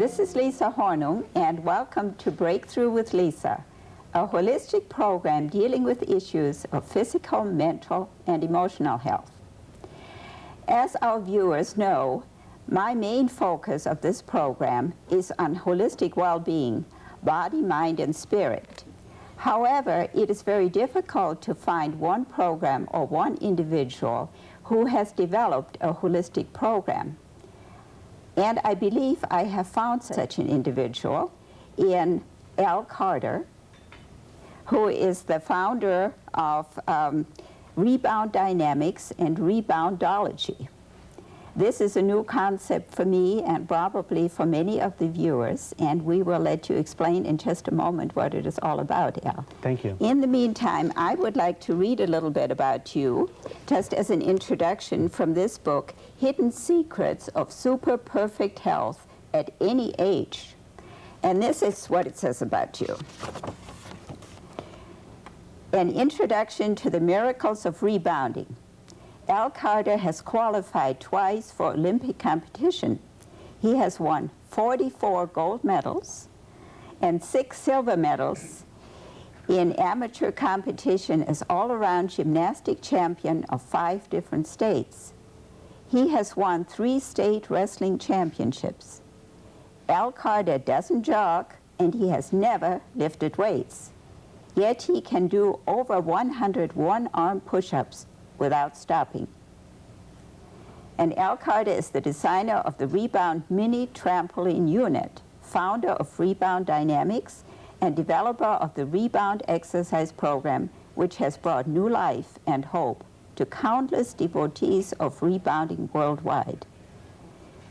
This is Lisa Hornung, and welcome to Breakthrough with Lisa, a holistic program dealing with issues of physical, mental, and emotional health. As our viewers know, my main focus of this program is on holistic well-being, body, mind, and spirit. However, it is very difficult to find one program or one individual who has developed a holistic program. And I believe I have found such an individual in Al Carter, who is the founder of Rebound Dynamics and Reboundology. This is a new concept for me and probably for many of the viewers, and we will let you explain in just a moment what it is all about, Al. Thank you. In the meantime, I would like to read a little bit about you, just as an introduction from this book, Hidden Secrets of Super Perfect Health at Any Age. And this is what it says about you. An introduction to the miracles of rebounding. Al Carter has qualified twice for Olympic competition. He has won 44 gold medals and 6 silver medals in amateur competition as all-around gymnastic champion of 5 different states. He has won 3 state wrestling championships. Al Carter doesn't jog, and he has never lifted weights. Yet he can do over 100 one-arm push-ups without stopping. And Al Carter is the designer of the Rebound Mini Trampoline Unit, founder of Rebound Dynamics, and developer of the Rebound exercise program, which has brought new life and hope to countless devotees of rebounding worldwide.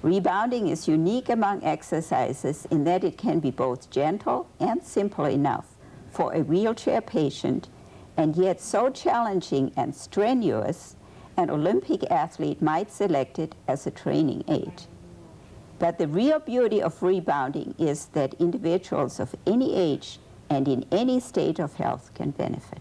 Rebounding is unique among exercises in that it can be both gentle and simple enough for a wheelchair patient, and yet so challenging and strenuous, an Olympic athlete might select it as a training aid. But the real beauty of rebounding is that individuals of any age and in any state of health can benefit.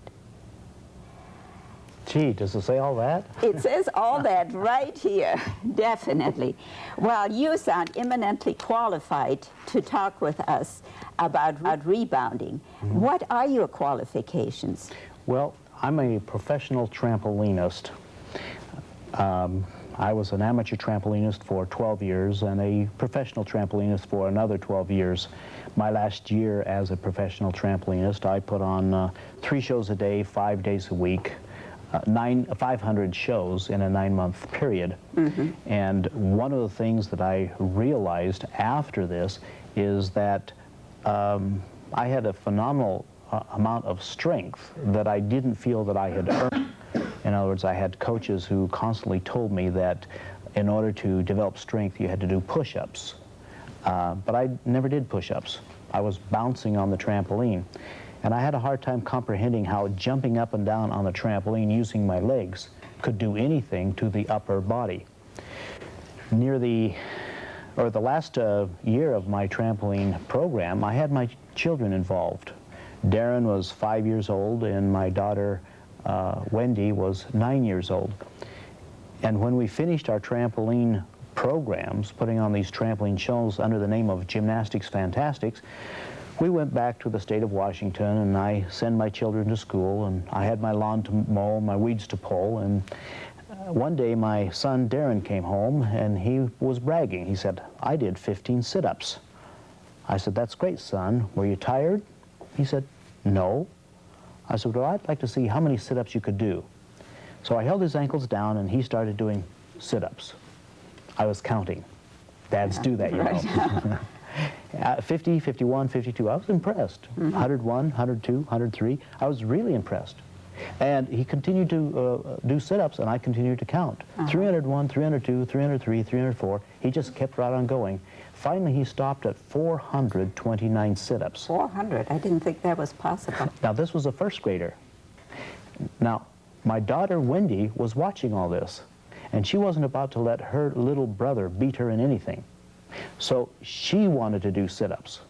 Gee, does it say all that? It says all that right here, definitely. Well, you sound eminently qualified to talk with us about rebounding. Mm-hmm. What are your qualifications? Well, I'm a professional trampolinist. I was an amateur trampolinist for 12 years and a professional trampolinist for another 12 years. My last year as a professional trampolinist, I put on 3 shows a day, 5 days a week, 500 shows in a 9-month period. Mm-hmm. And one of the things that I realized after this is that I had a phenomenal amount of strength that I didn't feel that I had earned. In other words, I had coaches who constantly told me that in order to develop strength, you had to do push-ups. But I never did push-ups. I was bouncing on the trampoline. And I had a hard time comprehending how jumping up and down on the trampoline using my legs could do anything to the upper body. Near the last year of my trampoline program, I had my children involved. Darren was 5 years old, and my daughter, Wendy, was 9 years old. And when we finished our trampoline programs, putting on these trampoline shows under the name of Gymnastics Fantastics, we went back to the state of Washington, and I sent my children to school, and I had my lawn to mow, my weeds to pull, and one day my son Darren came home, and he was bragging. He said, "I did 15 sit-ups." I said, "That's great, son. Were you tired?" He said, "No." I said, "Well, I'd like to see how many sit-ups you could do." So I held his ankles down, and he started doing sit-ups. I was counting. Dads do that, you know. 50, 51, 52, I was impressed. Mm-hmm. 101, 102, 103, I was really impressed. And he continued to do sit-ups, and I continued to count. 301, 302, 303, 304, he just kept right on going. Finally, he stopped at 429 sit-ups. 400? I didn't think that was possible. Now, this was a first grader. Now, my daughter, Wendy, was watching all this, and she wasn't about to let her little brother beat her in anything. So she wanted to do sit-ups.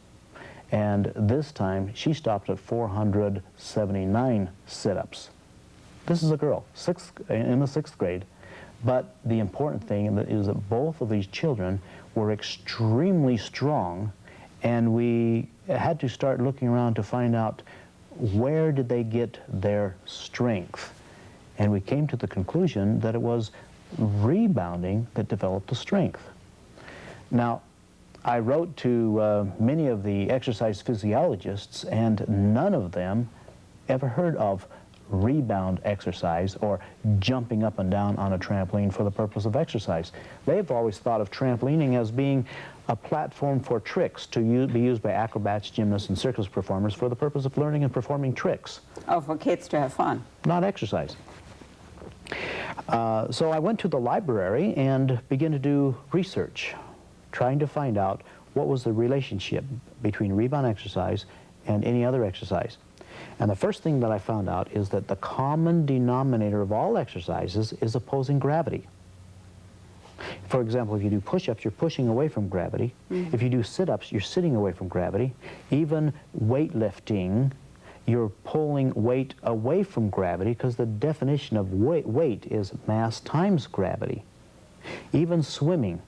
And this time, she stopped at 479 sit-ups. This is a girl, in the 6th grade, But the important thing is that both of these children were extremely strong, and we had to start looking around to find out where did they get their strength. And we came to the conclusion that it was rebounding that developed the strength. Now, I wrote to many of the exercise physiologists, and none of them ever heard of rebound exercise or jumping up and down on a trampoline for the purpose of exercise. They've always thought of trampolining as being a platform for tricks to be used by acrobats, gymnasts, and circus performers for the purpose of learning and performing tricks. Oh, for kids to have fun. Not exercise. So I went to the library and began to do research, trying to find out what was the relationship between rebound exercise and any other exercise. And the first thing that I found out is that the common denominator of all exercises is opposing gravity. For example, if you do push-ups, you're pushing away from gravity. If you do sit-ups, you're sitting away from gravity. Even weightlifting, you're pulling weight away from gravity, because the definition of weight is mass times gravity. Even swimming,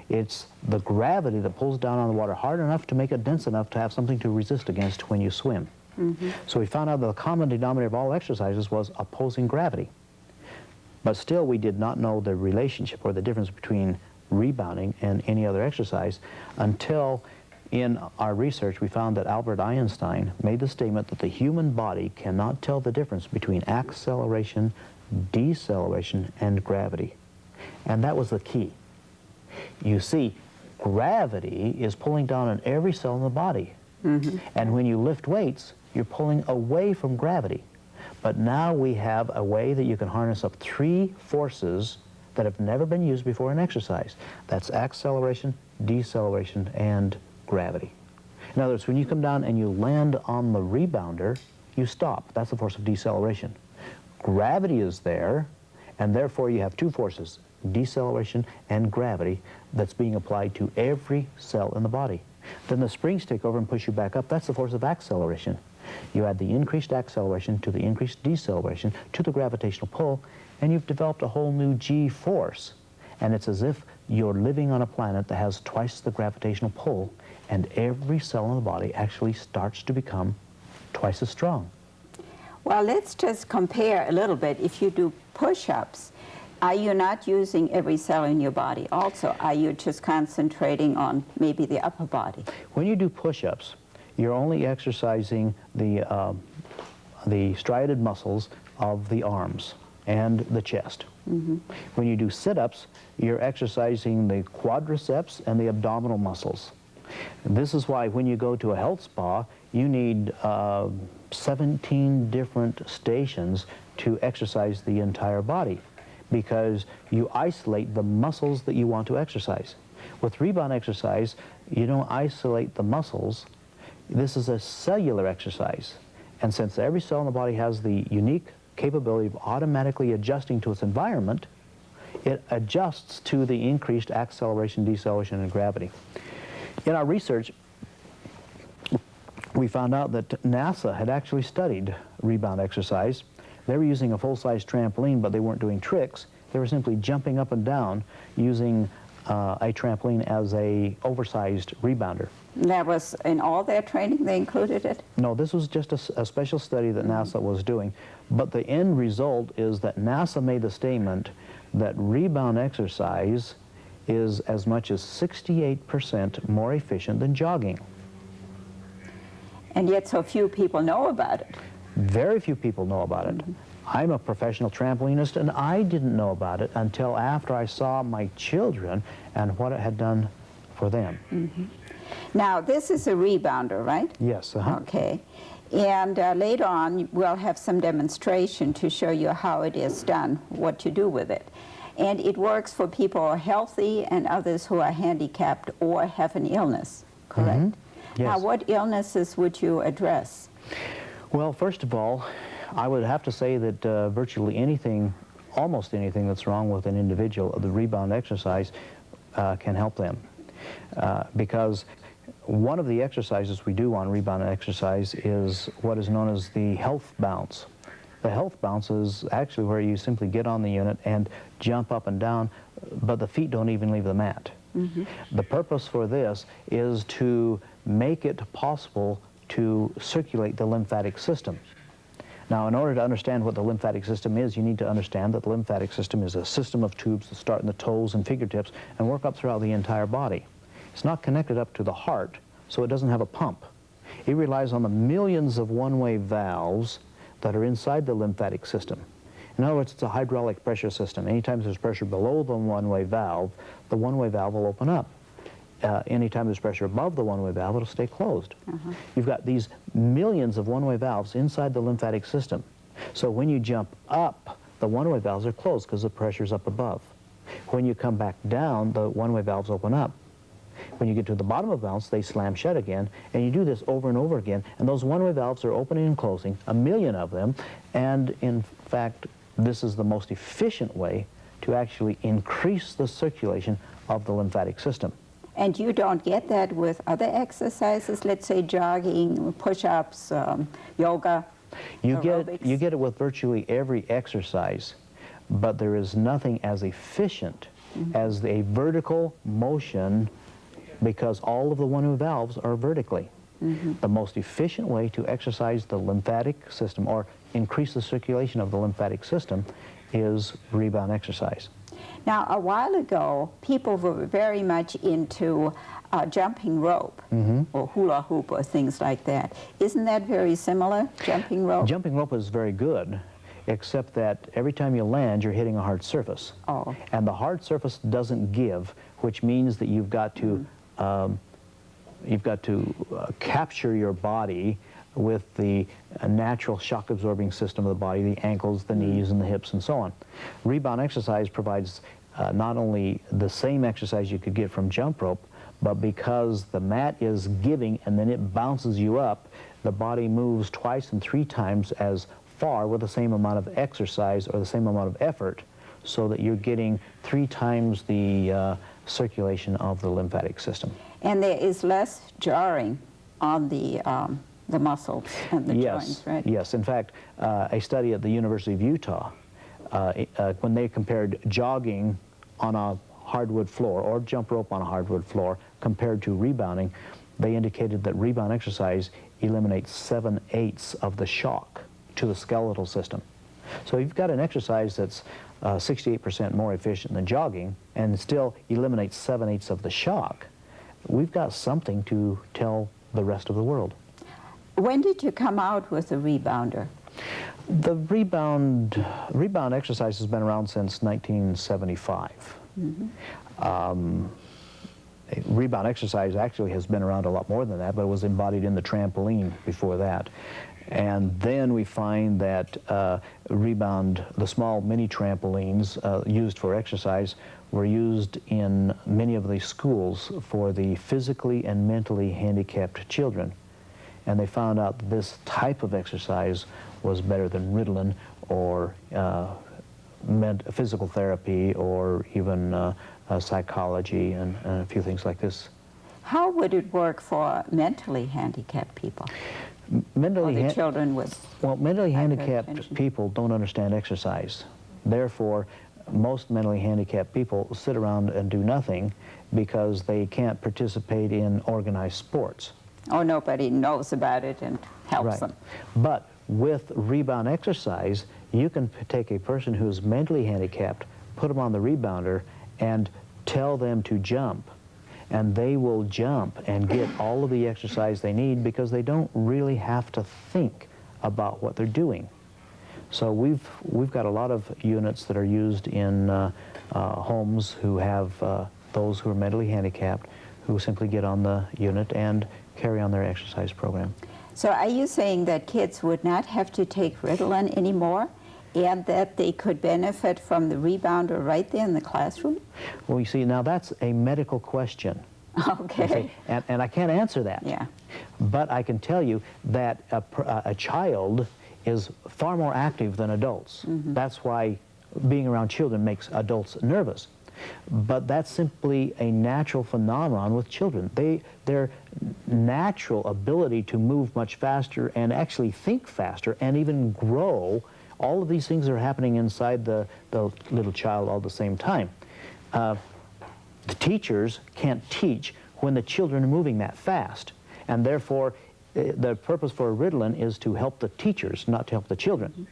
it's the gravity that pulls down on the water hard enough to make it dense enough to have something to resist against when you swim. So we found out that the common denominator of all exercises was opposing gravity. But still, we did not know the relationship or the difference between rebounding and any other exercise until in our research we found that Albert Einstein made the statement that the human body cannot tell the difference between acceleration, deceleration, and gravity. And that was the key. You see, gravity is pulling down on every cell in the body. And when you lift weights, you're pulling away from gravity. But now we have a way that you can harness up three forces that have never been used before in exercise. That's acceleration, deceleration, and gravity. In other words, when you come down and you land on the rebounder, you stop. That's the force of deceleration. Gravity is there, and therefore you have two forces, deceleration and gravity, that's being applied to every cell in the body. Then the springs take over and push you back up. That's the force of acceleration. You add the increased acceleration to the increased deceleration to the gravitational pull, and you've developed a whole new G-force. And it's as if you're living on a planet that has twice the gravitational pull, and every cell in the body actually starts to become twice as strong. Well, let's just compare a little bit. If you do push-ups, are you not using every cell in your body also? Are you just concentrating on maybe the upper body? When you do push-ups, you're only exercising the striated muscles of the arms and the chest. When you do sit-ups, you're exercising the quadriceps and the abdominal muscles. And this is why when you go to a health spa, you need 17 different stations to exercise the entire body, because you isolate the muscles that you want to exercise. With rebound exercise, you don't isolate the muscles. This is a cellular exercise. And since every cell in the body has the unique capability of automatically adjusting to its environment, it adjusts to the increased acceleration, deceleration, and gravity. In our research, we found out that NASA had actually studied rebound exercise. They were using a full-size trampoline, but they weren't doing tricks. They were simply jumping up and down using a trampoline as a oversized rebounder. That was in all their training, they included it? No, this was just a special study that NASA was doing. But the end result is that NASA made the statement that rebound exercise is as much as 68% more efficient than jogging. And yet so few people know about it. Very few people know about it. I'm a professional trampolinist, and I didn't know about it until after I saw my children and what it had done for them. Now, this is a rebounder, right? Yes. Okay. And later on, we'll have some demonstration to show you how it is done, what to do with it. And it works for people who are healthy and others who are handicapped or have an illness, correct? Yes. Now, what illnesses would you address? Well, first of all, I would have to say that virtually anything, almost anything that's wrong with an individual, the rebound exercise can help them. Because one of the exercises we do on rebound exercise is what is known as the health bounce. The health bounce is actually where you simply get on the unit and jump up and down, but the feet don't even leave the mat. The purpose for this is to make it possible to circulate the lymphatic system. Now, in order to understand what the lymphatic system is, you need to understand that the lymphatic system is a system of tubes that start in the toes and fingertips and work up throughout the entire body. It's not connected up to the heart, so it doesn't have a pump. It relies on the millions of one-way valves that are inside the lymphatic system. In other words, it's a hydraulic pressure system. Anytime there's pressure below the one-way valve will open up. Anytime there's pressure above the one-way valve, it'll stay closed. You've got these millions of one-way valves inside the lymphatic system. So when you jump up, the one-way valves are closed because the pressure's up above. When you come back down, the one-way valves open up. When you get to the bottom of the bounce, they slam shut again, and you do this over and over again, and those one-way valves are opening and closing, a million of them, and in fact, this is the most efficient way to actually increase the circulation of the lymphatic system. And you don't get that with other exercises, let's say jogging, push-ups, yoga, aerobics? You get it with virtually every exercise, but there is nothing as efficient as a vertical motion, because all of the one-way valves are vertically. The most efficient way to exercise the lymphatic system or increase the circulation of the lymphatic system is rebound exercise. Now, a while ago, people were very much into jumping rope or hula hoop or things like that. Isn't that very similar, jumping rope? Jumping rope is very good, except that every time you land, you're hitting a hard surface. And the hard surface doesn't give, which means that you've got to capture your body with the natural shock-absorbing system of the body, the ankles, the knees, and the hips, and so on. Rebound exercise provides not only the same exercise you could get from jump rope, but because the mat is giving and then it bounces you up, the body moves twice and 3 times as far with the same amount of exercise or the same amount of effort, so that you're getting 3 times the circulation of the lymphatic system. And there is less jarring on the muscles and the joints, right? Yes. In fact, a study at the University of Utah, when they compared jogging on a hardwood floor or jump rope on a hardwood floor compared to rebounding, they indicated that rebound exercise eliminates 7/8 of the shock to the skeletal system. So you've got an exercise that's 68% more efficient than jogging and still eliminates 7/8 of the shock. We've got something to tell the rest of the world. When did you come out with the rebounder? The rebound exercise has been around since 1975. Rebound exercise actually has been around a lot more than that, but it was embodied in the trampoline before that. And then we find that Rebound, the small mini trampolines used for exercise, were used in many of the schools for the physically and mentally handicapped children. And they found out that this type of exercise was better than Ritalin or physical therapy or even psychology and a few things like this. How would it work for mentally handicapped people? Mentally handicapped people don't understand exercise. Therefore, most mentally handicapped people sit around and do nothing because they can't participate in organized sports. Or nobody knows about it and helps them. But with rebound exercise, you can take a person who's mentally handicapped, put them on the rebounder, and tell them to jump. And they will jump and get all of the exercise they need because they don't really have to think about what they're doing. So we've got a lot of units that are used in homes who have those who are mentally handicapped, who simply get on the unit and carry on their exercise program. So are you saying that kids would not have to take Ritalin anymore, and that they could benefit from the rebounder right there in the classroom? Well, you see, now that's a medical question. Okay. And I can't answer that. Yeah. But I can tell you that a child is far more active than adults. That's why being around children makes adults nervous. But that's simply a natural phenomenon with children. Their natural ability to move much faster and actually think faster and even grow All of these things are happening inside the little child all at the same time. The teachers can't teach when the children are moving that fast, and therefore the purpose for Ritalin is to help the teachers, not to help the children.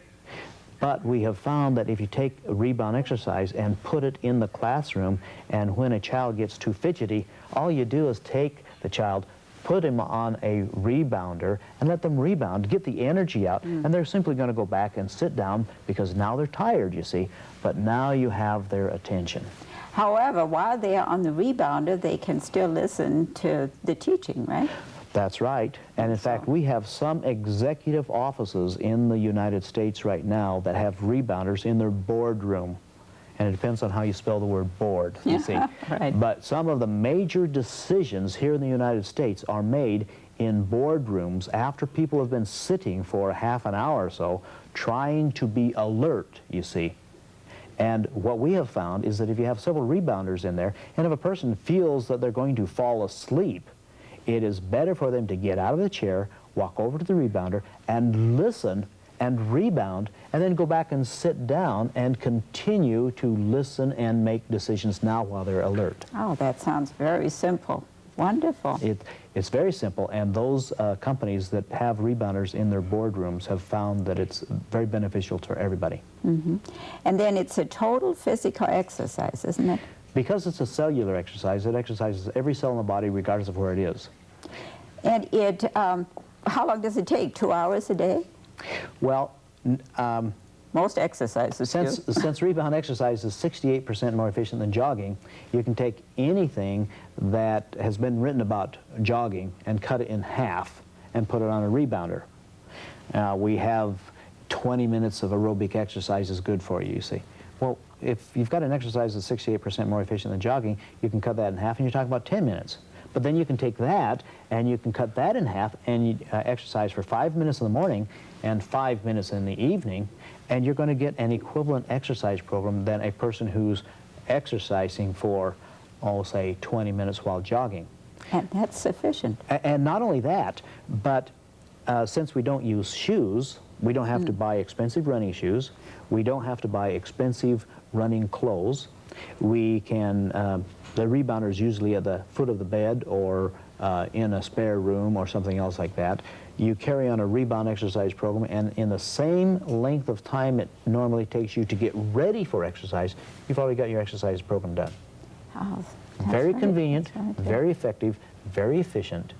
But we have found that if you take a rebound exercise and put it in the classroom, and when a child gets too fidgety, all you do is take the child, put him on a rebounder, and let them rebound, get the energy out, and they're simply going to go back and sit down because now they're tired, you see, but now you have their attention. However, while they are on the rebounder, they can still listen to the teaching, right? That's right. And in fact, we have some executive offices in the United States right now that have rebounders in their boardroom. And it depends on how you spell the word board, you see. Right. But some of the major decisions here in the United States are made in boardrooms after people have been sitting for half an hour or so trying to be alert, you see. And what we have found is that if you have several rebounders in there, and if a person feels that they're going to fall asleep, it is better for them to get out of the chair, walk over to the rebounder, and listen and rebound, and then go back and sit down and continue to listen and make decisions now while they're alert. Oh, that sounds very simple. Wonderful. It's very simple, and those companies that have rebounders in their boardrooms have found that it's very beneficial to everybody. And then it's a total physical exercise, isn't it? Because it's a cellular exercise, it exercises every cell in the body regardless of where it is. And it, how long does it take? 2 hours a day? Well, most exercises do. Since rebound exercise is 68% more efficient than jogging, you can take anything that has been written about jogging and cut it in half and put it on a rebounder. We have 20 minutes of aerobic exercise is good for you, you see. Well, if you've got an exercise that's 68% more efficient than jogging, you can cut that in half and you're talking about 10 minutes. But then you can take that and you can cut that in half and you exercise for 5 minutes in the morning and 5 minutes in the evening, and you're going to get an equivalent exercise program than a person who's exercising for, oh, say, 20 minutes while jogging. And that's sufficient. And not only that, but since we don't use shoes, we don't have to buy expensive running shoes. We don't have to buy expensive running clothes. We can, the rebounder is usually at the foot of the bed or in a spare room or something else like that. You carry on a rebound exercise program, and in the same length of time it normally takes you to get ready for exercise, you've already got your exercise program done. Oh, Very right. convenient, Right. very effective, very efficient,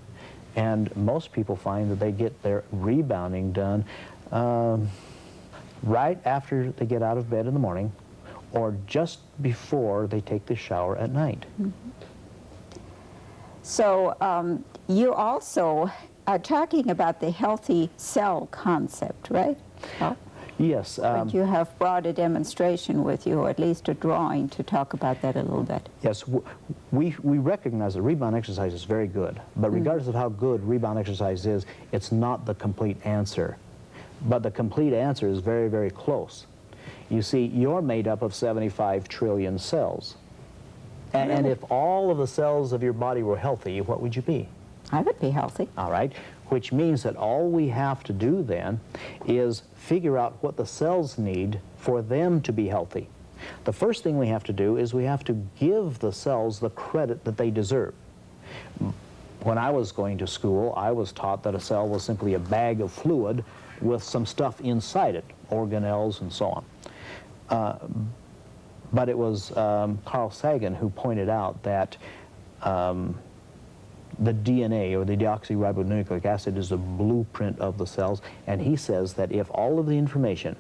and most people find that they get their rebounding done right after they get out of bed in the morning or just before they take the shower at night. So you also are talking about the healthy cell concept, right? Oh. Yes. But you have brought a demonstration with you, or at least a drawing, to talk about that a little bit. Yes, we recognize that rebound exercise is very good, but regardless of how good rebound exercise is, it's not the complete answer. But the complete answer is very, very close. You see, you're made up of 75 trillion cells. And if all of the cells of your body were healthy, what would you be? I would be healthy. All right, which means that all we have to do then is figure out what the cells need for them to be healthy. The first thing we have to do is we have to give the cells the credit that they deserve. When I was going to school, I was taught that a cell was simply a bag of fluid with some stuff inside it, organelles and so on. But it was Carl Sagan who pointed out that the DNA, or the deoxyribonucleic acid, is the blueprint of the cells, and he says that if all of the information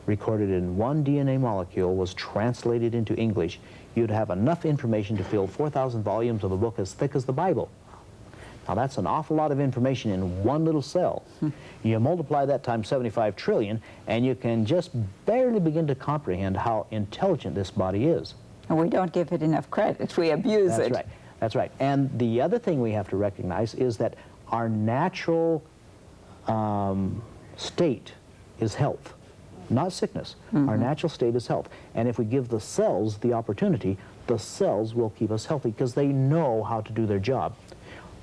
recorded in one DNA molecule was translated into English, you'd have enough information to fill 4,000 volumes of a book as thick as the Bible. Now that's an awful lot of information in one little cell. You multiply that times 75 trillion, and you can just barely begin to comprehend how intelligent this body is. And we don't give it enough credit. We abuse it. That's right. That's right. And the other thing we have to recognize is that our natural state is health, not sickness. Our natural state is health. And if we give the cells the opportunity, the cells will keep us healthy because they know how to do their job.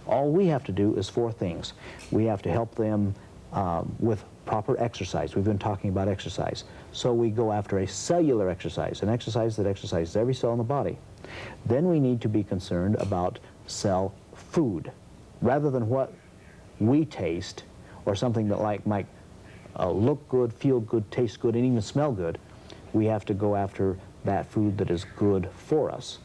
All we have to do is 4 things. We have to help them with proper exercise. We've been talking about exercise. So we go after a cellular exercise, an exercise that exercises every cell in the body. Then we need to be concerned about cell food. Rather than what we taste, or something that might look good, feel good, taste good, and even smell good, we have to go after that food that is good for us.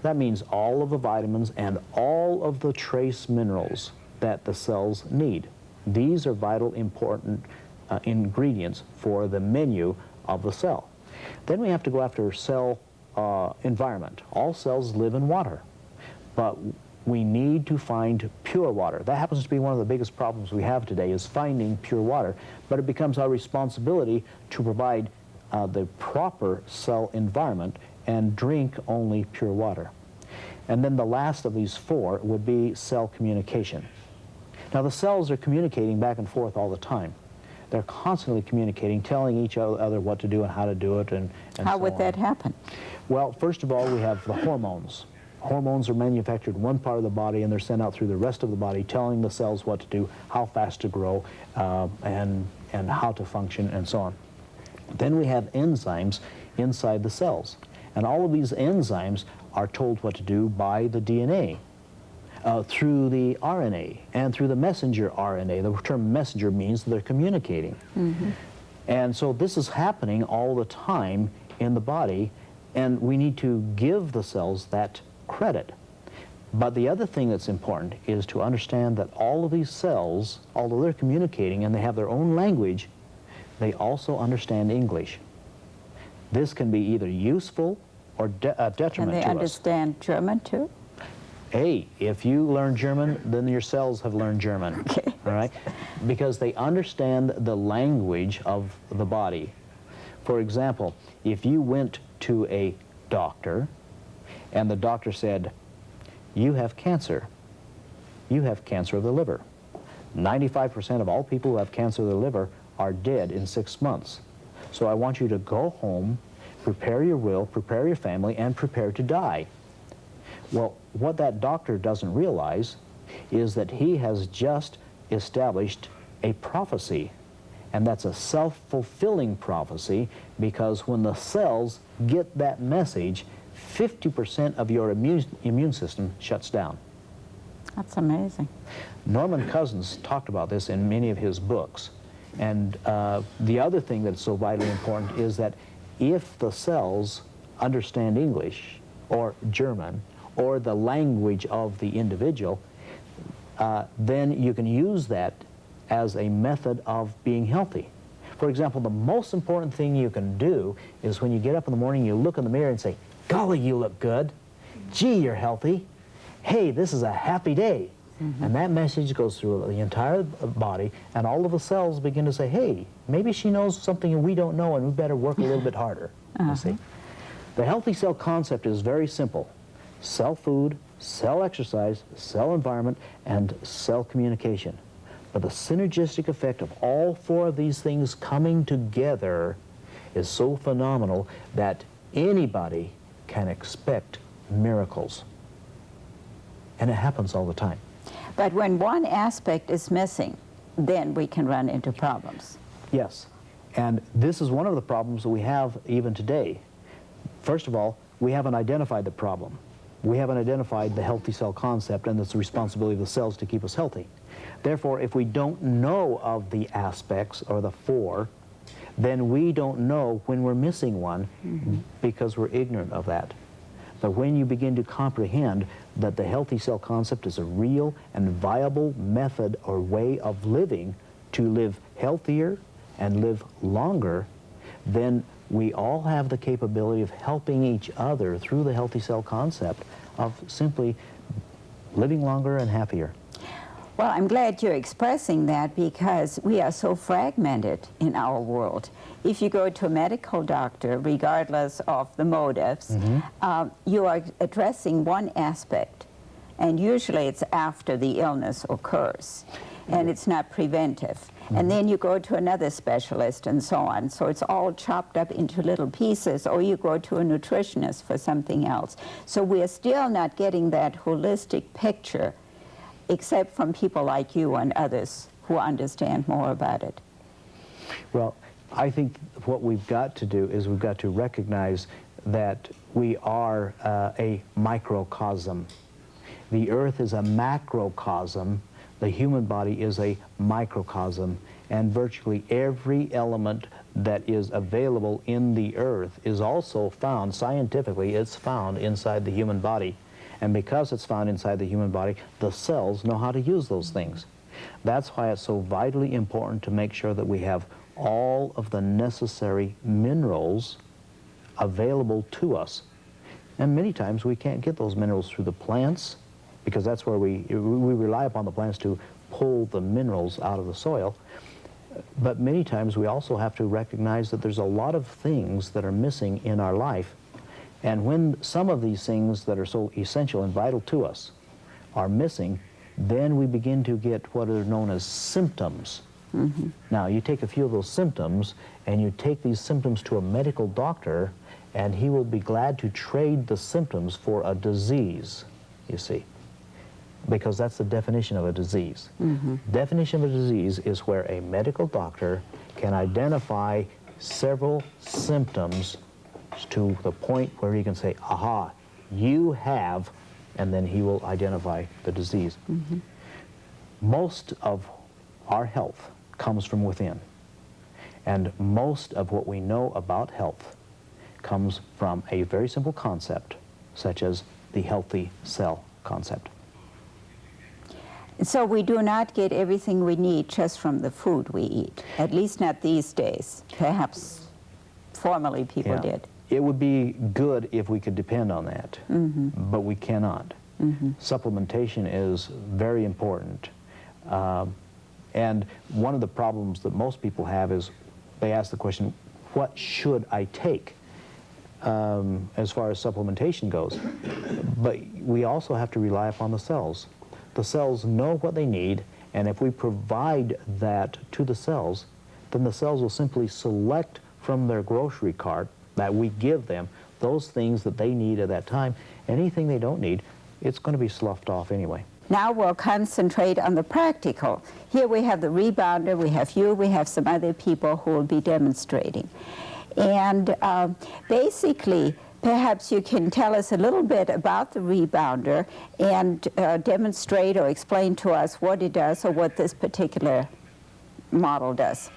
That means all of the vitamins and all of the trace minerals that the cells need. These are vital, important ingredients for the menu of the cell. Then we have to go after cell environment. All cells live in water, but we need to find pure water. That happens to be one of the biggest problems we have today, is finding pure water, but it becomes our responsibility to provide the proper cell environment and drink only pure water. And then the last of these four would be cell communication. Now the cells are communicating back and forth all the time. They're constantly communicating, telling each other what to do and how to do it, and how would that happen? Well, first of all, we have the hormones. Hormones are manufactured in one part of the body, and they're sent out through the rest of the body, telling the cells what to do, how fast to grow, and how to function, and so on. Then we have enzymes inside the cells, and all of these enzymes are told what to do by the DNA, through the RNA, and through the messenger RNA. The term messenger means they're communicating. Mm-hmm. And so this is happening all the time in the body, and we need to give the cells that credit. But the other thing that's important is to understand that all of these cells, although they're communicating and they have their own language, they also understand English. This can be either useful or detriment to us. And they understand German too? Hey, if you learn German, then your cells have learned German. Okay. All right? Because they understand the language of the body. For example, if you went to a doctor and the doctor said, "You have cancer. You have cancer of the liver." 95% of all people who have cancer of the liver are dead in 6 months. So I want you to go home, prepare your will, prepare your family, and prepare to die. Well, what that doctor doesn't realize is that he has just established a prophecy. And that's a self-fulfilling prophecy, because when the cells get that message, 50% of your immune system shuts down. That's amazing. Norman Cousins talked about this in many of his books. And the other thing that's so vitally important is that if the cells understand English or German or the language of the individual, then you can use that as a method of being healthy. For example, the most important thing you can do is when you get up in the morning, you look in the mirror and say, "Golly, you look good. Gee, you're healthy. Hey, this is a happy day." Mm-hmm. And that message goes through the entire body, and all of the cells begin to say, "Hey, maybe she knows something we don't know, and we better work a little bit harder." You see? The healthy cell concept is very simple. Cell food, cell exercise, cell environment, and cell communication. But the synergistic effect of all four of these things coming together is so phenomenal that anybody can expect miracles. And it happens all the time. But when one aspect is missing, then we can run into problems. Yes. And this is one of the problems that we have even today. First of all, we haven't identified the problem. We haven't identified the healthy cell concept, and it's the responsibility of the cells to keep us healthy. Therefore, if we don't know of the aspects, or the four, then we don't know when we're missing one, because we're ignorant of that. But when you begin to comprehend that the healthy cell concept is a real and viable method or way of living to live healthier and live longer, then we all have the capability of helping each other through the healthy cell concept of simply living longer and happier. Well, I'm glad you're expressing that, because we are so fragmented in our world. If you go to a medical doctor, regardless of the motives, you are addressing one aspect, and usually it's after the illness occurs, and it's not preventive. And then you go to another specialist and so on. So it's all chopped up into little pieces, or you go to a nutritionist for something else. So we're still not getting that holistic picture, except from people like you and others who understand more about it. Well, I think what we've got to do is we've got to recognize that we are a microcosm. The earth is a macrocosm. The human body is a microcosm. And virtually every element that is available in the earth is also found, scientifically, it's found inside the human body. And because it's found inside the human body, the cells know how to use those things. That's why it's so vitally important to make sure that we have all of the necessary minerals available to us. And many times we can't get those minerals through the plants, because that's where we rely upon the plants to pull the minerals out of the soil. But many times we also have to recognize that there's a lot of things that are missing in our life. And when some of these things that are so essential and vital to us are missing, then we begin to get what are known as symptoms. Mm-hmm. Now, you take a few of those symptoms, and you take these symptoms to a medical doctor, and he will be glad to trade the symptoms for a disease, you see, because that's the definition of a disease. Mm-hmm. Definition of a disease is where a medical doctor can identify several symptoms to the point where he can say, aha, you have, and then he will identify the disease. Mm-hmm. Most of our health comes from within, and most of what we know about health comes from a very simple concept, such as the healthy cell concept. So we do not get everything we need just from the food we eat, at least not these days. Perhaps formerly people did. It would be good if we could depend on that, mm-hmm. but we cannot. Mm-hmm. Supplementation is very important. And one of the problems that most people have is they ask the question, what should I take as far as supplementation goes? But we also have to rely upon the cells. The cells know what they need, and if we provide that to the cells, then the cells will simply select from their grocery cart that we give them those things that they need at that time. Anything they don't need, it's going to be sloughed off anyway. Now we'll concentrate on the practical. Here we have the rebounder, we have you, we have some other people who will be demonstrating. And basically, perhaps you can tell us a little bit about the rebounder and demonstrate or explain to us what it does or what this particular model does.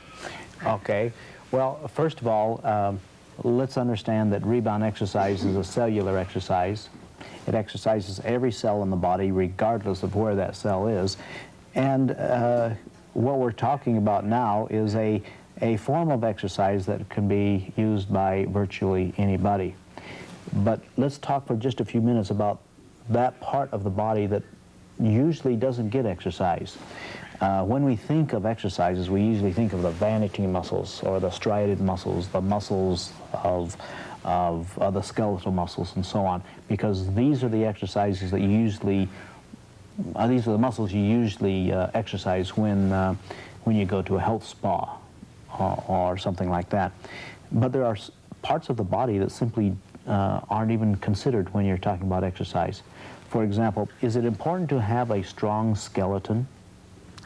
Okay. Well, first of all, let's understand that rebound exercise is a cellular exercise. It exercises every cell in the body regardless of where that cell is. And what we're talking about now is a form of exercise that can be used by virtually anybody. But let's talk for just a few minutes about that part of the body that usually doesn't get exercise. When we think of exercises, we usually think of the vanity muscles or the striated muscles, the muscles of the skeletal muscles and so on, because these are the exercises that you usually, these are the muscles you usually exercise when you go to a health spa or something like that. But there are parts of the body that simply aren't even considered when you're talking about exercise. For example, is it important to have a strong skeleton?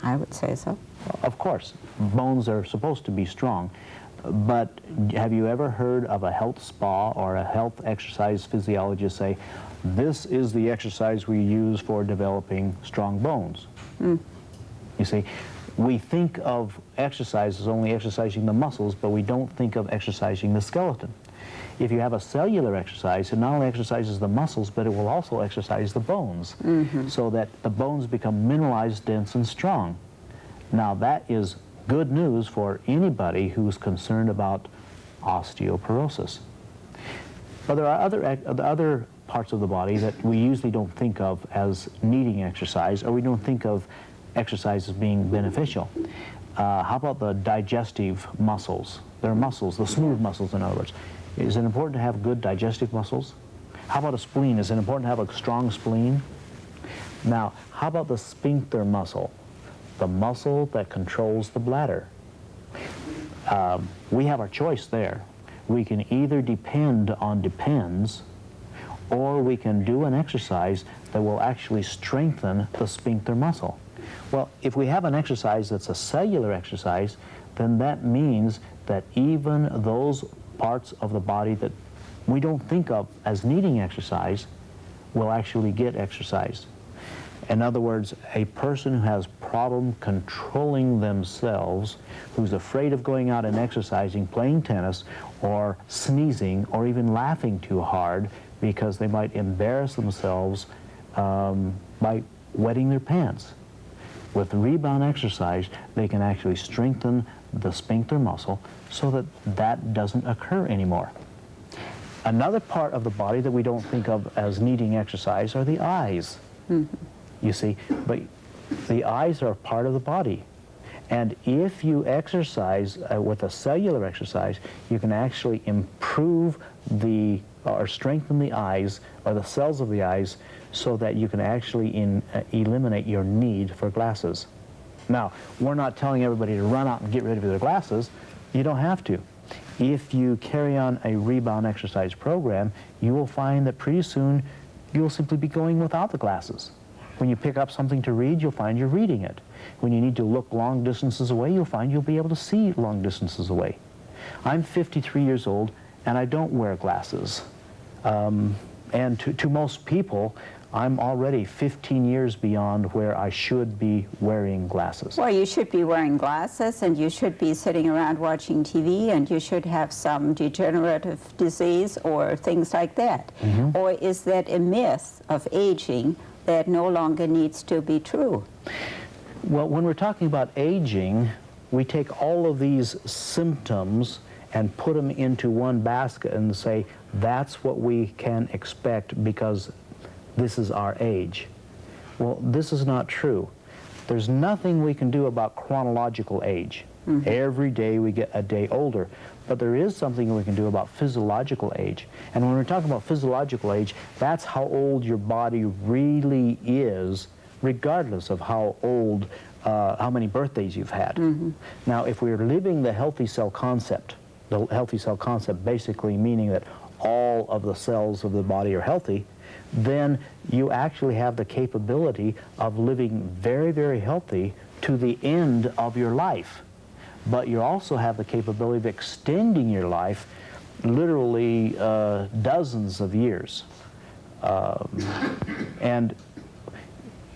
I would say so. Of course. Bones are supposed to be strong. But have you ever heard of a health spa or a health exercise physiologist say, this is the exercise we use for developing strong bones? Mm. You see, we think of exercise as only exercising the muscles, but we don't think of exercising the skeleton. If you have a cellular exercise, it not only exercises the muscles, but it will also exercise the bones, mm-hmm. so that the bones become mineralized, dense, and strong. Now that is good news for anybody who's concerned about osteoporosis. But there are other parts of the body that we usually don't think of as needing exercise, or we don't think of exercise as being beneficial. How about the digestive muscles? They're muscles, the smooth muscles, in other words. Is it important to have good digestive muscles? How about a spleen? Is it important to have a strong spleen? Now, how about the sphincter muscle? The muscle that controls the bladder. We have our choice there. We can either depend on depends, or we can do an exercise that will actually strengthen the sphincter muscle. Well, if we have an exercise that's a cellular exercise, then that means that even those parts of the body that we don't think of as needing exercise will actually get exercise. In other words, a person who has problem controlling themselves, who's afraid of going out and exercising, playing tennis, or sneezing, or even laughing too hard because they might embarrass themselves by wetting their pants. With Rebound exercise, they can actually strengthen the sphincter muscle so that that doesn't occur anymore. Another part of the body that we don't think of as needing exercise are the eyes. You see, but the eyes are part of the body. And if you exercise with a cellular exercise, you can actually improve or strengthen the eyes, or the cells of the eyes, so that you can actually eliminate your need for glasses. Now, we're not telling everybody to run out and get rid of their glasses. You don't have to. If you carry on a Rebound exercise program, you will find that pretty soon you'll simply be going without the glasses. When you pick up something to read, you'll find you're reading it. When you need to look long distances away, you'll find you'll be able to see long distances away. I'm 53 years old, and I don't wear glasses. And to most people, I'm already 15 years beyond where I should be wearing glasses. Well, you should be wearing glasses, and you should be sitting around watching TV, and you should have some degenerative disease or things like that. Or is that a myth of aging that no longer needs to be true? Well, when we're talking about aging, we take all of these symptoms and put them into one basket and say, that's what we can expect because this is our age. Well, this is not true. There's nothing we can do about chronological age. Every day we get a day older. But there is something we can do about physiological age. And when we're talking about physiological age, that's how old your body really is, regardless of how old, how many birthdays you've had. Now, if we're living the healthy cell concept basically meaning that all of the cells of the body are healthy, then you actually have the capability of living very, very healthy to the end of your life. But you also have the capability of extending your life literally dozens of years. And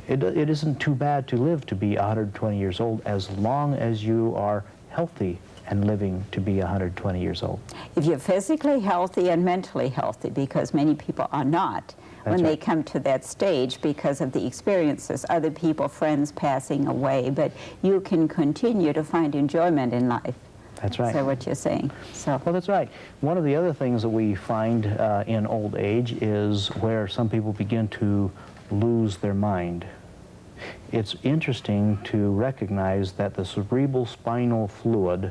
it isn't too bad to live to be 120 years old as long as you are healthy and living to be 120 years old. If you're physically healthy and mentally healthy, because many people are not, when they come to that stage because of the experiences, other people, friends passing away, but you can continue to find enjoyment in life. That's right. So what you're saying. So. Well, that's right. One of the other things that we find in old age is where some people begin to lose their mind. It's interesting to recognize that the cerebral spinal fluid,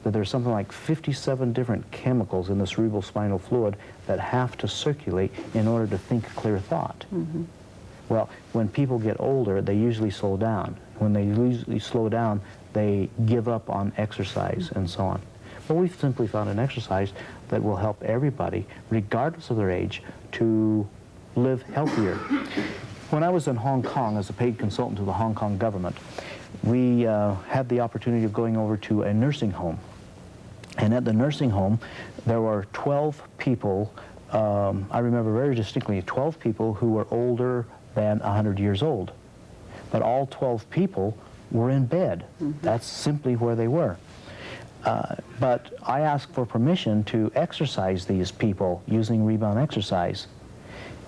that there's something like 57 different chemicals in the cerebral spinal fluid that have to circulate in order to think clear thought. Well, when people get older, they usually slow down. When they usually slow down, they give up on exercise and so on. But we've simply found an exercise that will help everybody, regardless of their age, to live healthier. When I was in Hong Kong as a paid consultant to the Hong Kong government, we had the opportunity of going over to a nursing home. And at the nursing home, there were 12 people, I remember very distinctly, 12 people who were older than 100 years old. But all 12 people were in bed. That's simply where they were. But I asked for permission to exercise these people using Rebound exercise.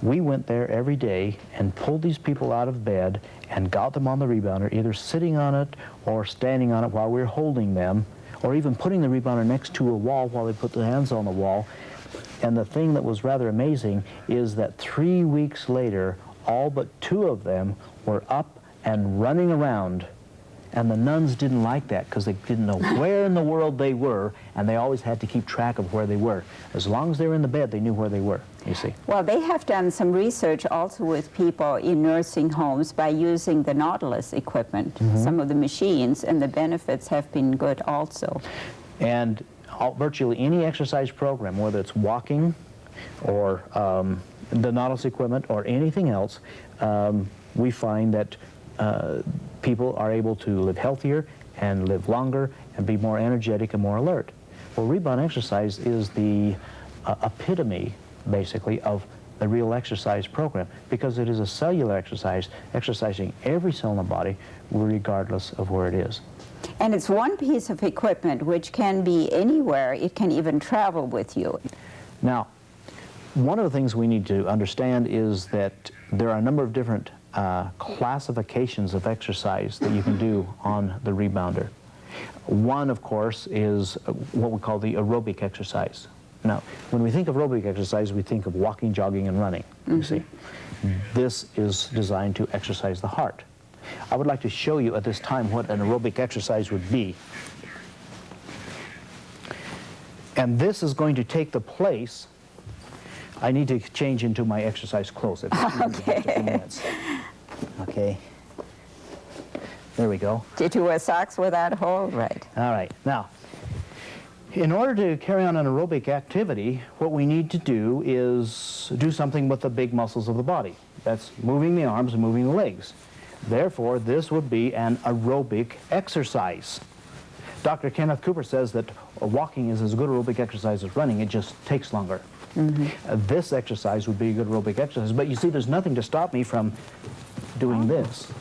We went there every day and pulled these people out of bed and got them on the rebounder, either sitting on it or standing on it while we were holding them, or even putting the rebounder next to a wall while they put their hands on the wall. And the thing that was rather amazing is that 3 weeks later, all but 2 of them were up and running around. And the nuns didn't like that because they didn't know where in the world they were, and they always had to keep track of where they were. As long as they were in the bed, they knew where they were, you see. Well, they have done some research also with people in nursing homes by using the Nautilus equipment, some of the machines, and the benefits have been good also. And virtually any exercise program, whether it's walking or the Nautilus equipment or anything else, we find that people are able to live healthier and live longer and be more energetic and more alert. Well, Rebound exercise is the epitome, basically, of the real exercise program, because it is a cellular exercise, exercising every cell in the body, regardless of where it is. And it's one piece of equipment which can be anywhere. It can even travel with you. Now, one of the things we need to understand is that there are a number of different classifications of exercise that you can do on the Rebounder. One, of course, is what we call the aerobic exercise. Now, when we think of aerobic exercise, we think of walking, jogging, and running, you see. This is designed to exercise the heart. I would like to show you at this time what an aerobic exercise would be. And this is going to take the place. I need to change into my exercise clothes. Okay. Okay. There we go. Did you wear socks without a hole? Right. All right. Now, in order to carry on an aerobic activity, what we need to do is do something with the big muscles of the body. That's moving the arms and moving the legs. Therefore, this would be an aerobic exercise. Dr. Kenneth Cooper says that walking is as good aerobic exercise as running. It just takes longer. This exercise would be a good aerobic exercise. But you see, there's nothing to stop me from doing this.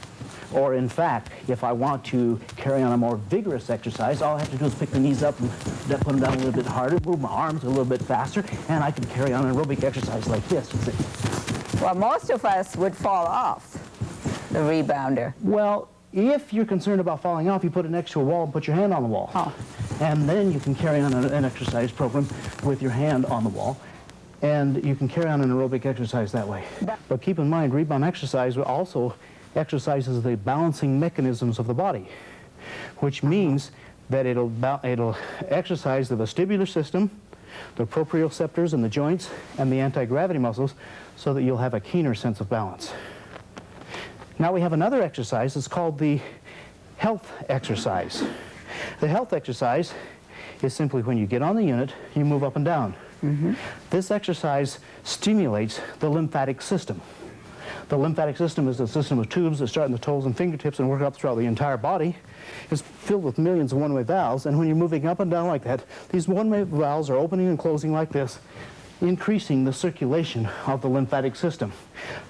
Or in fact, if I want to carry on a more vigorous exercise, all I have to do is pick the knees up and put them down a little bit harder, move my arms a little bit faster, and I can carry on an aerobic exercise like this. You see. Well, most of us would fall off the Rebounder. Well, if you're concerned about falling off, you put it next to a wall and put your hand on the wall. And then you can carry on an exercise program with your hand on the wall. And you can carry on an aerobic exercise that way. But keep in mind, Rebound exercise also exercises the balancing mechanisms of the body, which means that it'll exercise the vestibular system, the proprioceptors in the joints, and the anti-gravity muscles, so that you'll have a keener sense of balance. Now we have another exercise. It's called the health exercise. The health exercise is simply when you get on the unit, you move up and down. This exercise stimulates the lymphatic system. The lymphatic system is a system of tubes that start in the toes and fingertips and work up throughout the entire body. It's filled with millions of one-way valves, and when you're moving up and down like that, these one-way valves are opening and closing like this, increasing the circulation of the lymphatic system.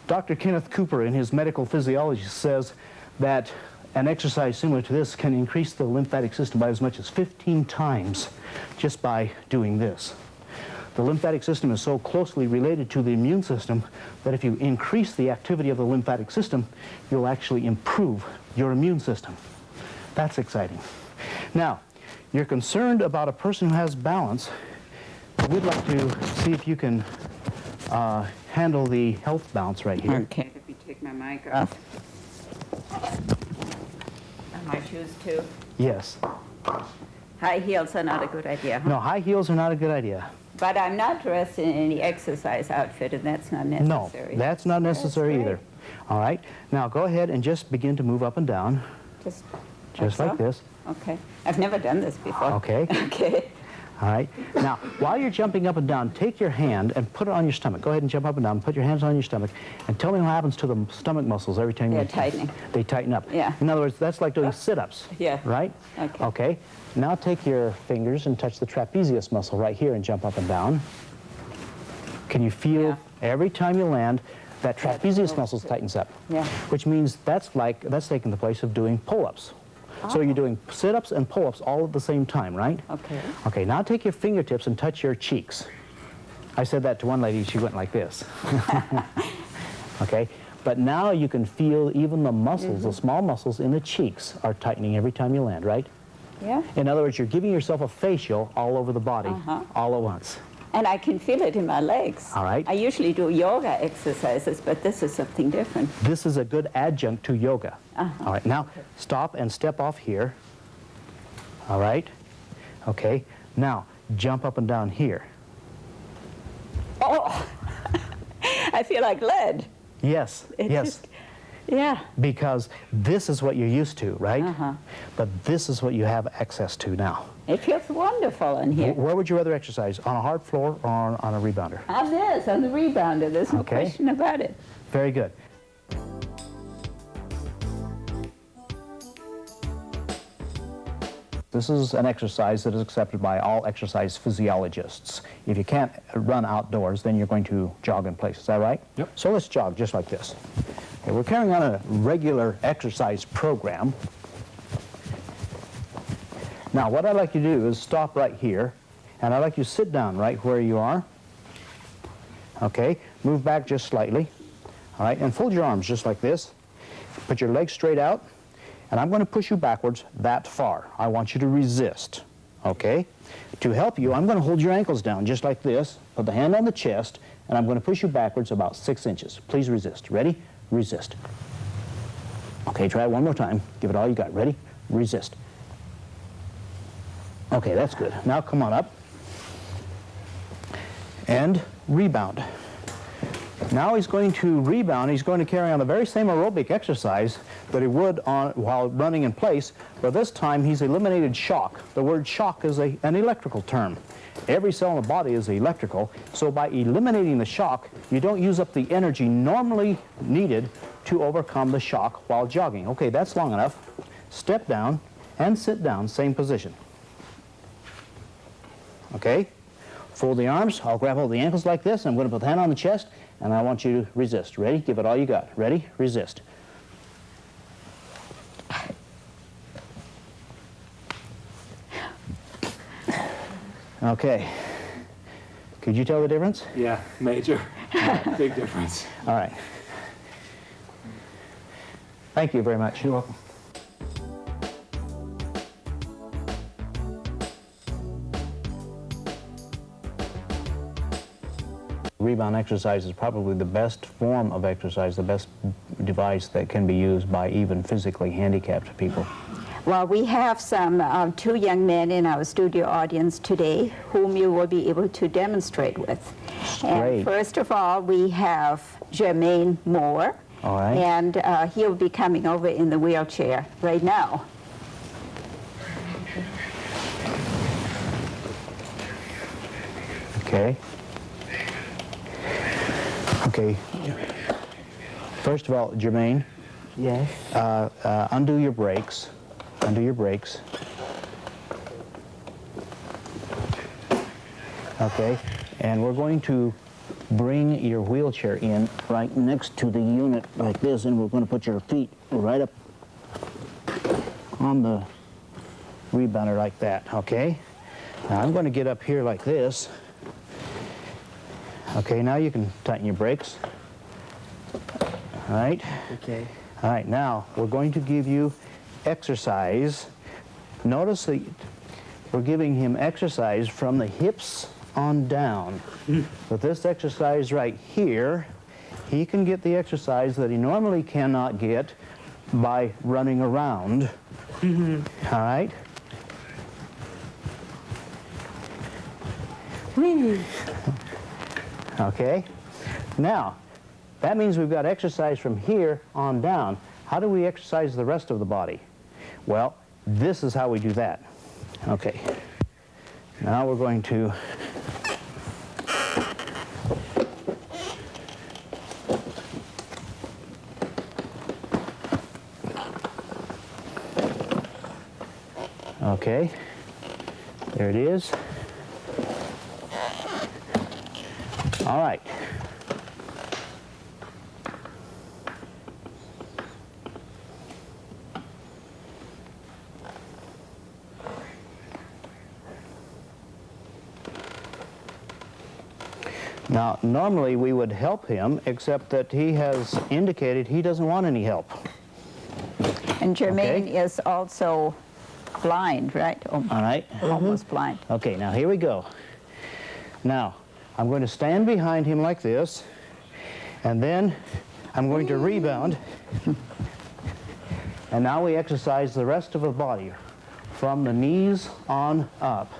Dr. Kenneth Cooper, in his medical physiology, says that an exercise similar to this can increase the lymphatic system by as much as 15 times just by doing this. The lymphatic system is so closely related to the immune system that if you increase the activity of the lymphatic system, you'll actually improve your immune system. That's exciting. Now, you're concerned about a person who has balance. We'd like to see if you can handle the health bounce right here. Okay, let me take my mic off. And my shoes too. Yes. High heels are not a good idea, huh? No, high heels are not a good idea. But I'm not dressed in any exercise outfit, and that's not necessary. No, that's not necessary either. All right. Now go ahead and just begin to move up and down. Just like this. Okay. I've never done this before. Okay. Okay. All right. Now, while you're jumping up and down, take your hand and put it on your stomach. Go ahead and jump up and down. Put your hands on your stomach. And tell me what happens to the stomach muscles every time They're tightening. They tighten up. Yeah. In other words, that's like doing sit-ups. Yeah. Right? Okay. Okay. Now take your fingers and touch the trapezius muscle right here and jump up and down. Can you feel every time you land, that trapezius muscle tightens up? Yeah. Which means that's taking the place of doing pull-ups. So you're doing sit-ups and pull-ups all at the same time, right? Okay. Okay, now take your fingertips and touch your cheeks. I said that to one lady, she went like this. Okay, but now you can feel even the muscles, the small muscles in the cheeks are tightening every time you land, right? Yeah. In other words, you're giving yourself a facial all over the body, all at once. And I can feel it in my legs. All right. I usually do yoga exercises, but this is something different. This is a good adjunct to yoga. All right, now stop and step off here. All right. Okay, now jump up and down here. Oh, I feel like lead. Yes, yes. Yeah. Because this is what you're used to, right? But this is what you have access to now. It feels wonderful in here. Where would you rather exercise? On a hard floor or on a rebounder? On this, on the rebounder. There's no question about it. Very good. This is an exercise that is accepted by all exercise physiologists. If you can't run outdoors, then you're going to jog in place. Is that right? Yep. So let's jog just like this. Okay, we're carrying on a regular exercise program. Now, what I'd like you to do is stop right here, and I'd like you to sit down right where you are. Okay, move back just slightly. All right, and fold your arms just like this. Put your legs straight out, and I'm going to push you backwards that far. I want you to resist, okay? To help you, I'm going to hold your ankles down just like this, put the hand on the chest, and I'm going to push you backwards about 6 inches. Please resist. Ready? Resist. Okay, try it one more time. Give it all you got. Ready? Resist. Okay, that's good. Now come on up and rebound. Now he's going to rebound. He's going to carry on the very same aerobic exercise that he would while running in place, but this time he's eliminated shock. The word shock is an electrical term. Every cell in the body is electrical, so by eliminating the shock, you don't use up the energy normally needed to overcome the shock while jogging. Okay, that's long enough. Step down and sit down, same position. Okay? Fold the arms. I'll grab hold of the ankles like this. I'm going to put the hand on the chest, and I want you to resist. Ready? Give it all you got. Ready? Resist. Okay. Could you tell the difference? Yeah, major. Big difference. All right. Thank you very much. You're welcome. Rebound exercise is probably the best form of exercise, the best device that can be used by even physically handicapped people. Well, we have some 2 young men in our studio audience today whom you will be able to demonstrate with. Great. And first of all, we have Jermaine Moore. All right. And he'll be coming over in the wheelchair right now. Okay. Okay. First of all, Jermaine. Yes. Undo your brakes. Undo your brakes. Okay. And we're going to bring your wheelchair in right next to the unit like this, and we're going to put your feet right up on the rebounder like that, okay? Now I'm going to get up here like this. Okay, now you can tighten your brakes. All right? Okay. All right, now we're going to give you exercise. Notice that we're giving him exercise from the hips on down. With this exercise right here, he can get the exercise that he normally cannot get by running around. All right? Okay? Now, that means we've got exercise from here on down. How do we exercise the rest of the body? Well, this is how we do that. Okay. Now we're going to okay, there it is. All right. Now, normally we would help him, except that he has indicated he doesn't want any help. And Jermaine Okay. is also blind, right? All right. Almost blind. Okay, now here we go. Now, I'm going to stand behind him like this, and then I'm going to rebound. And now we exercise the rest of the body from the knees on up.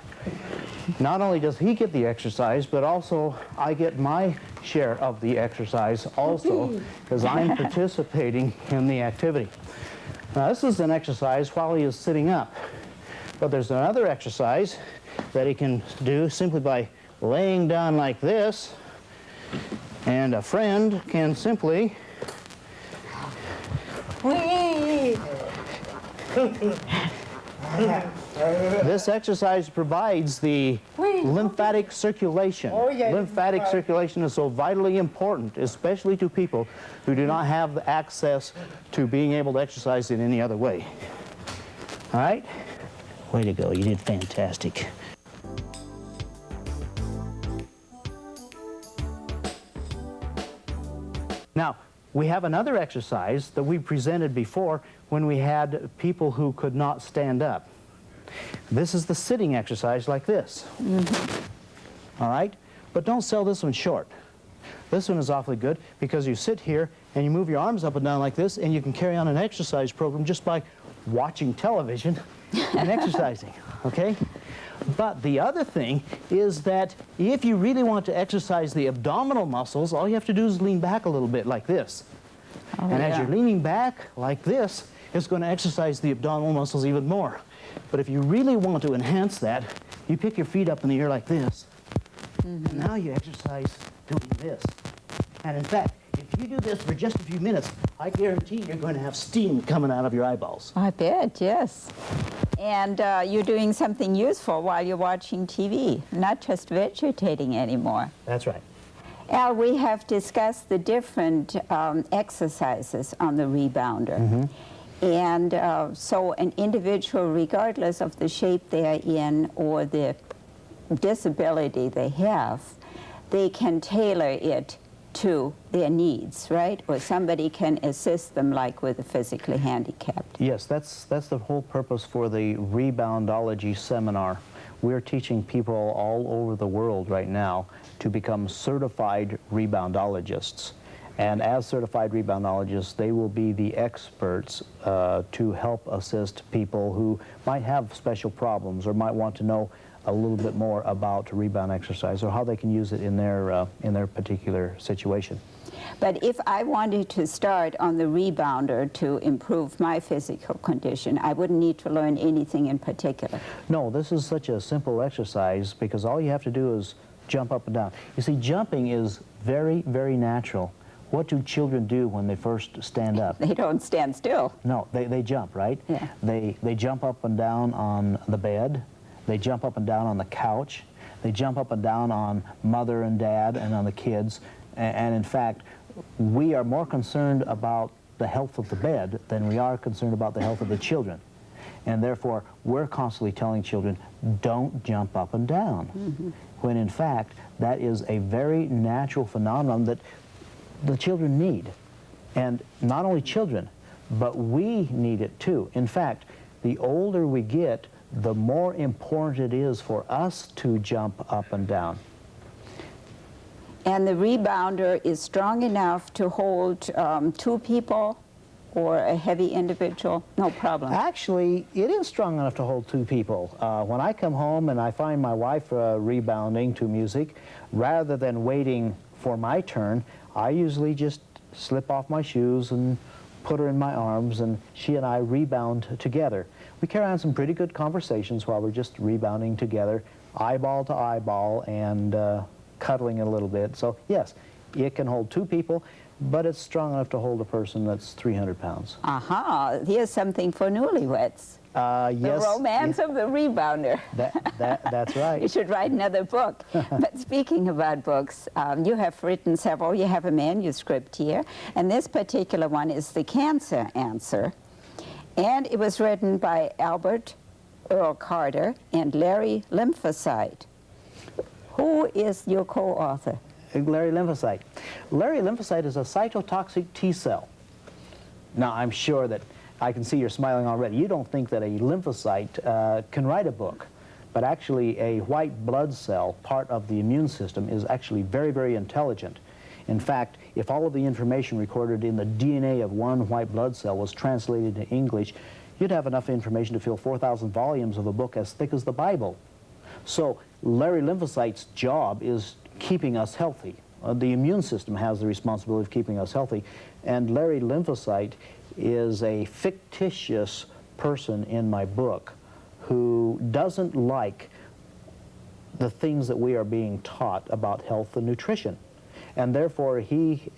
Not only does he get the exercise, but also I get my share of the exercise also, because I'm participating in the activity. Now, this is an exercise while he is sitting up, but there's another exercise that he can do simply by laying down like this, and a friend can simply This exercise provides the lymphatic circulation. Lymphatic circulation is so vitally important, especially to people who do not have access to being able to exercise in any other way. All right? Way to go. You did fantastic. Now, we have another exercise that we presented before when we had people who could not stand up. This is the sitting exercise like this. All right? But don't sell this one short. This one is awfully good because you sit here and you move your arms up and down like this, and you can carry on an exercise program just by watching television and exercising, okay? But the other thing is that if you really want to exercise the abdominal muscles, all you have to do is lean back a little bit like this. And as you're leaning back like this, it's going to exercise the abdominal muscles even more. But if you really want to enhance that, you pick your feet up in the air like this. And now you exercise doing this. And in fact, if you do this for just a few minutes, I guarantee you're going to have steam coming out of your eyeballs. I bet, yes. And you're doing something useful while you're watching TV, not just vegetating anymore. That's right. Al, we have discussed the different exercises on the rebounder. And so an individual, regardless of the shape they are in or the disability they have, they can tailor it to their needs, right? Or somebody can assist them, like with a physically handicapped. Yes, that's the whole purpose for the Reboundology seminar. We're teaching people all over the world right now to become certified reboundologists. And as certified reboundologists, they will be the experts to help assist people who might have special problems or might want to know a little bit more about rebound exercise or how they can use it in their particular situation. But if I wanted to start on the rebounder to improve my physical condition, I wouldn't need to learn anything in particular. No, this is such a simple exercise because all you have to do is jump up and down. You see, jumping is very, very natural. What do children do when they first stand up? They don't stand still. No, they jump, right? Yeah. They jump up and down on the bed. They jump up and down on the couch. They jump up and down on mother and dad and on the kids. And in fact, we are more concerned about the health of the bed than we are concerned about the health of the children. And therefore, we're constantly telling children, don't jump up and down. When in fact, that is a very natural phenomenon that the children need. And not only children, but we need it too. In fact, the older we get, the more important it is for us to jump up and down. And the rebounder is strong enough to hold 2 people or a heavy individual? No problem. Actually, it is strong enough to hold 2 people. When I come home and I find my wife rebounding to music, rather than waiting for my turn, I usually just slip off my shoes and put her in my arms, and she and I rebound together. We carry on some pretty good conversations while we're just rebounding together, eyeball to eyeball, and cuddling a little bit. So yes, it can hold 2 people, but it's strong enough to hold a person that's 300 pounds. Aha, here's something for newlyweds. Yes. The romance of the rebounder. That's right. You should write another book. But speaking about books, you have written several. You have a manuscript here, and this particular one is The Cancer Answer. And it was written by Albert Earl Carter and Larry Lymphocyte. Who is your co-author? Larry Lymphocyte. Larry Lymphocyte is a cytotoxic T cell. Now, I'm sure that I can see you're smiling already. You don't think that a lymphocyte can write a book, but actually a white blood cell, part of the immune system, is actually very, very intelligent. In fact, if all of the information recorded in the DNA of one white blood cell was translated into English, you'd have enough information to fill 4,000 volumes of a book as thick as the Bible. So Larry Lymphocyte's job is keeping us healthy. The immune system has the responsibility of keeping us healthy, and Larry Lymphocyte is a fictitious person in my book who doesn't like the things that we are being taught about health and nutrition. And therefore he's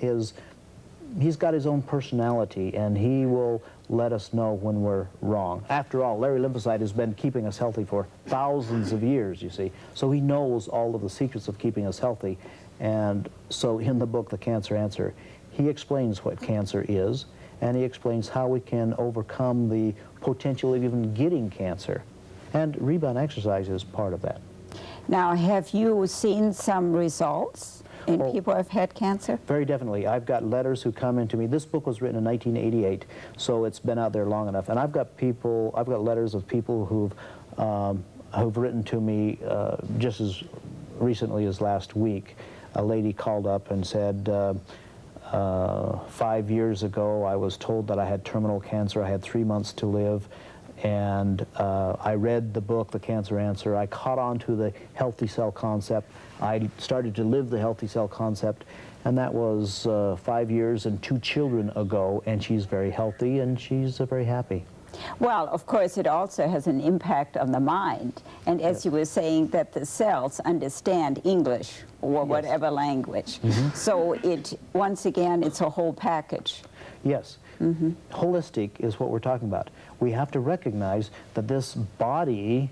got his own personality, and he will let us know when we're wrong. After all, Larry Lymphocyte has been keeping us healthy for thousands of years, you see. So he knows all of the secrets of keeping us healthy. And so in the book, The Cancer Answer, he explains what cancer is, and he explains how we can overcome the potential of even getting cancer. And Rebound exercise is part of that. Now, have you seen some results in people who have had cancer? Very definitely. I've got letters who come into me. This book was written in 1988, so it's been out there long enough. And I've got letters of people who've written to me just as recently as last week. A lady called up and said, 5 years ago, I was told that I had terminal cancer. I had 3 months to live. And I read the book, The Cancer Answer. I caught on to the healthy cell concept. I started to live the healthy cell concept, and that was 5 years and 2 children ago, and she's very healthy and she's very happy. Well, of course, it also has an impact on the mind. And as you were saying, that the cells understand English or whatever language. So once again, it's a whole package. Yes. Holistic is what we're talking about. We have to recognize that this body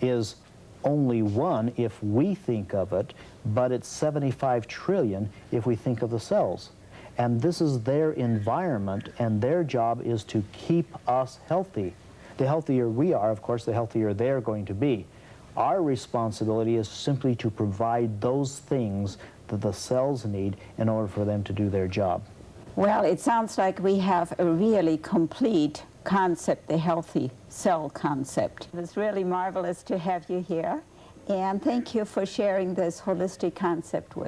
is only one if we think of it, but it's 75 trillion if we think of the cells. And this is their environment, and their job is to keep us healthy. The healthier we are, of course, the healthier they're going to be. Our responsibility is simply to provide those things that the cells need in order for them to do their job. Well, it sounds like we have a really complete concept, the healthy cell concept. It was really marvelous to have you here, and thank you for sharing this holistic concept with us.